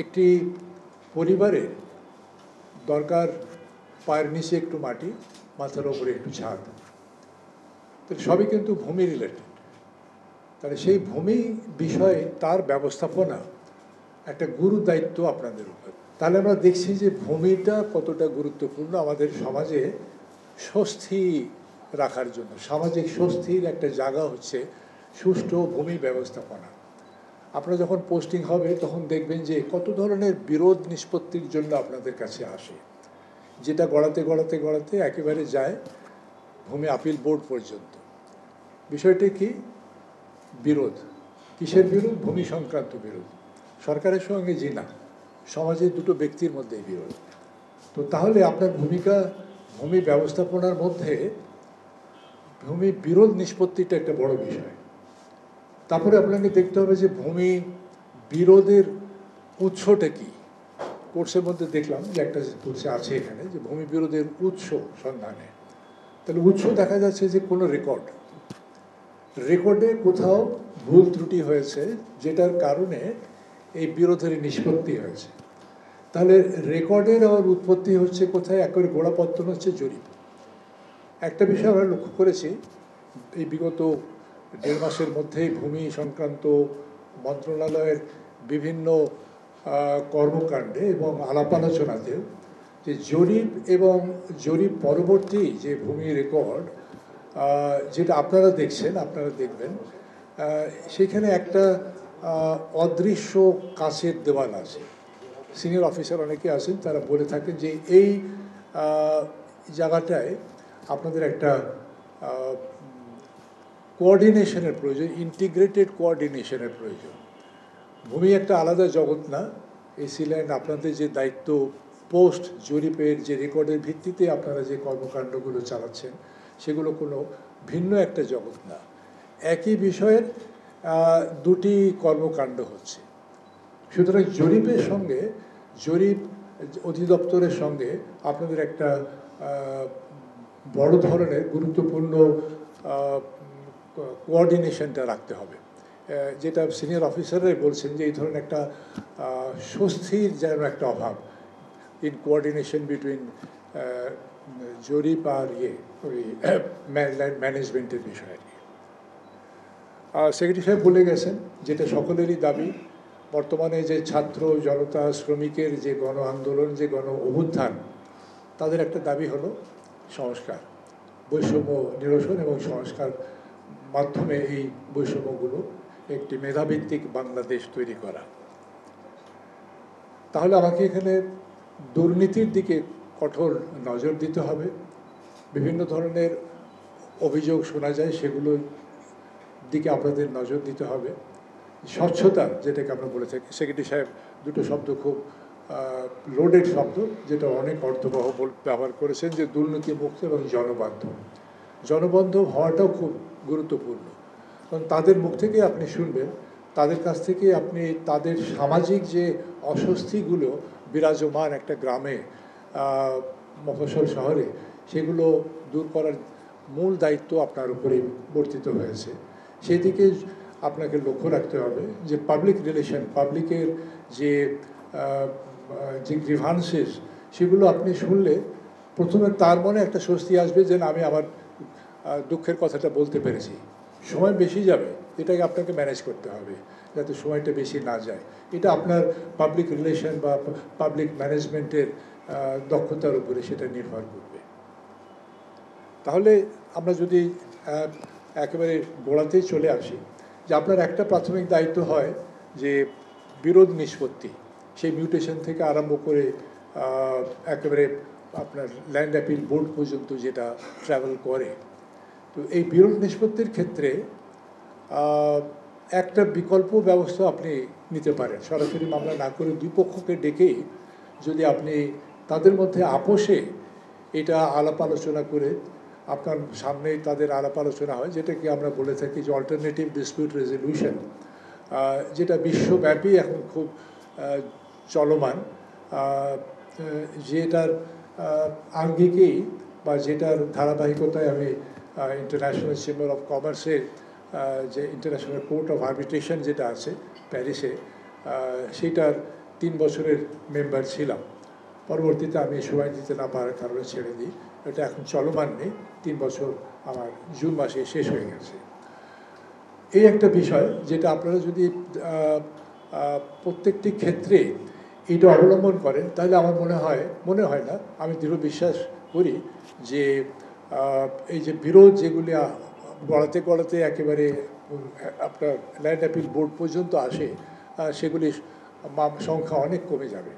একটি পরিবারে দরকার পায়ের নিচে একটু মাটি, মাথার ওপরে একটু ছাদ। তো সবই কিন্তু ভূমি রিলেটেড। তাহলে সেই ভূমি বিষয়ে তার ব্যবস্থাপনা একটা গুরু দায়িত্ব আপনাদের উপর। তাহলে আমরা দেখছি যে ভূমিটা কতটা গুরুত্বপূর্ণ আমাদের সমাজে স্বস্তি রাখার জন্য। সামাজিক স্বস্তির একটা জায়গা হচ্ছে সুষ্ঠু ভূমি ব্যবস্থাপনা। আপনারা যখন পোস্টিং হবে তখন দেখবেন যে কত ধরনের বিরোধ নিষ্পত্তির জন্য আপনাদের কাছে আসে, যেটা গড়াতে গড়াতে গড়াতে একেবারে যায় ভূমি আপিল বোর্ড পর্যন্ত। বিষয়টি কি? বিরোধ। কিসের বিরোধ? ভূমি সংক্রান্ত বিরোধ। সরকারের সঙ্গে জি না, সমাজের দুটো ব্যক্তির মধ্যে বিরোধ। তো তাহলে আপনার ভূমিকা ভূমি ব্যবস্থাপনার মধ্যে ভূমি বিরোধ নিষ্পত্তিটা একটা বড় বিষয়। তারপরে আপনাকে দেখতে হবে যে ভূমি বিরোধের উৎসটা কি। কোর্সের মধ্যে দেখলাম যে একটা কোর্সে আছে এখানে যে ভূমি বিরোধের উৎস সন্ধানে। তাহলে উৎস দেখা যাচ্ছে যে কোনো রেকর্ডে কোথাও ভুল ত্রুটি হয়েছে, যেটার কারণে এই বিরোধের নিষ্পত্তি হয়েছে। তাহলে রেকর্ডের আবার উৎপত্তি হচ্ছে কোথায়? একেবারে গোড়াপত্তন হচ্ছে জরিপ। একটা বিষয় আমরা লক্ষ্য করেছি এই বিগত 1.5 মাসের মধ্যেই ভূমি সংক্রান্ত মন্ত্রণালয়ের বিভিন্ন কর্মকাণ্ডে এবং আলাপ আলোচনাতেও, যে জরিপ এবং জরিপ পরবর্তী যে ভূমি রেকর্ড যেটা আপনারা দেখবেন সেখানে একটা অদৃশ্য কাঁচের দেওয়াল আছে। সিনিয়র অফিসার অনেকে আছেন, তারা বলে থাকেন যে এই জায়গাটায় আপনাদের একটা কোঅর্ডিনেশনের প্রয়োজন, ইন্টিগ্রেটেড কোঅর্ডিনেশনের প্রয়োজন। ভূমি একটা আলাদা জগৎ না। এই সিল্যান্ড আপনাদের যে দায়িত্ব, পোস্ট জরিপের যে রেকর্ডের ভিত্তিতে আপনারা যে কর্মকাণ্ডগুলো চালাচ্ছেন, সেগুলো কোনো ভিন্ন একটা জগৎ না। একই বিষয়ের দুটি কর্মকাণ্ড হচ্ছে। সুতরাং জরিপের সঙ্গে, জরিপ অধিদপ্তরের সঙ্গে আপনাদের একটা বড় ধরনের গুরুত্বপূর্ণ কোঅর্ডিনেশনটা রাখতে হবে। যেটা সিনিয়র অফিসাররাই বলছেন যে এই ধরনের একটা স্বস্তির যেন একটা অভাব ইন কোঅর্ডিনেশন বিটুইন জরিপ আর ওই ল্যান্ড ম্যানেজমেন্টের বিষয়ে। সেক্রেটারি সাহেব বলে গেছেন, যেটা সকলেরই দাবি, বর্তমানে যে ছাত্র জনতা শ্রমিকের যে গণ আন্দোলন, যে গণ অভ্যুত্থান, তাদের একটা দাবি হলো সংস্কার, বৈষম্য নিরসন এবং সংস্কার মাধ্যমে এই বৈষম্যগুলো একটি মেধাভিত্তিক বাংলাদেশ তৈরি করা। তাহলে আমাকে এখানে দুর্নীতির দিকে কঠোর নজর দিতে হবে। বিভিন্ন ধরনের অভিযোগ শোনা যায়, সেগুলোর দিকে আপনাদের নজর দিতে হবে। স্বচ্ছতা, যেটাকে আমরা বলে থাকি, সেক্রেটারি সাহেব দুটো শব্দ খুব লোডেড শব্দ, যেটা অনেক অর্থবহ ব্যবহার করেছেন, যে দুর্নীতি মুক্ত এবং জনবান্ধব হওয়াটাও খুব গুরুত্বপূর্ণ। কারণ তাদের মুখ থেকে আপনি শুনবেন, তাদের কাছ থেকে আপনি তাদের সামাজিক যে অস্বস্তিগুলো বিরাজমান একটা গ্রামে, মফস্বল শহরে, সেগুলো দূর করার মূল দায়িত্ব আপনার উপরে বর্তিত হয়েছে। সেই দিকে আপনাকে লক্ষ্য রাখতে হবে যে পাবলিক রিলেশন, পাবলিকের যে গ্রিভান্সেস, সেগুলো আপনি শুনলে প্রথমে তার মনে একটা স্বস্তি আসবে যে আমি আমার দুঃখের কথাটা বলতে পেরেছি। সময় বেশি যাবে, এটাকে আপনাকে ম্যানেজ করতে হবে যাতে সময়টা বেশি না যায়। এটা আপনার পাবলিক রিলেশন বা পাবলিক ম্যানেজমেন্টের দক্ষতার উপরে সেটা নির্ভর করবে। তাহলে আমরা যদি একেবারে গোড়াতেই চলে আসি, যে আপনার একটা প্রাথমিক দায়িত্ব হয় যে বিরোধ নিষ্পত্তি, সেই মিউটেশন থেকে আরম্ভ করে একেবারে আপনার ল্যান্ড অ্যাপিল বোর্ড পর্যন্ত যেটা ট্রাভেল করে। তো এই বিরোধ নিষ্পত্তির ক্ষেত্রে একটা বিকল্প ব্যবস্থা আপনি নিতে পারেন। সরাসরি মামলা না করে দুই পক্ষকে ডেকেই যদি আপনি তাদের মধ্যে আপোষে এটা আলাপ আলোচনা করে, আপনার সামনেই তাদের আলাপ আলোচনা হয়, যেটাকে আমরা বলে থাকি যে অল্টারনেটিভ ডিসপিউট রেজলিউশন, যেটা বিশ্বব্যাপী এখন খুব চলমান, যেটার আঙ্গিকেই বা যেটার ধারাবাহিকতায় আমি ইন্টারন্যাশনাল চেম্বার অফ কমার্সের যে ইন্টারন্যাশনাল কোর্ট অফ আর্বিট্রেশন যেটা আছে প্যারিসে, সেইটার 3 বছরের মেম্বার ছিলাম। পরবর্তীতে আমি সময় দিতে না পারার কারণে ছেড়ে দিই। এটা এখন চলমান নেই, 3 বছর আমার জুন মাসে শেষ হয়ে গেছে। এই একটা বিষয় যেটা আপনারা যদি প্রত্যেকটি ক্ষেত্রে এটা অবলম্বন করেন তাহলে আমার মনে হয় না, আমি দৃঢ় বিশ্বাস করি যে এই যে বিরোধ যেগুলি গড়াতে গড়াতে একেবারে আপনার ল্যান্ড অ্যাপিল বোর্ড পর্যন্ত আসে, সেগুলির সংখ্যা অনেক কমে যাবে।